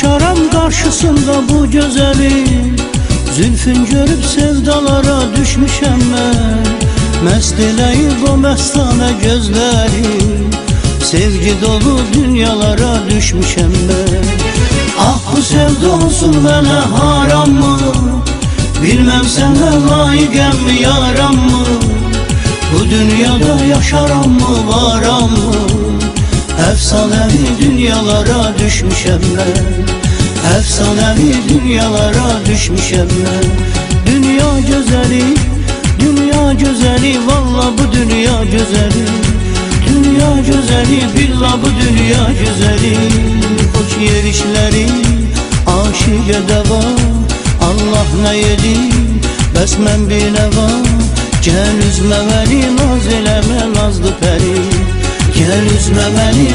Yaşaram karşısında bu gözeli, zülfün görüp sevdalara düşmüşem ben. Mest eləyib o məstane gözləri, sevgi dolu dünyalara düşmüşem ben. Ah bu sevda olsun mənə haram mı? Bilmem sənə layiqəm mi yaram mı? Bu dünyada yaşaram mı varam mı? Efsanevi dünyalara düşmüşem ben. Efsanevi dünyalara düşmüşem ben. Dünya gözeli, dünya gözeli, valla bu dünya gözeli. Dünya gözeli, billah bu dünya gözeli. Hoş yerişleri, aşık deva, Allah ne yedi, bəs mən bir nəva. Gəl üzmə məni, naz eləmə nazlı pəri, gəl üzmə məni.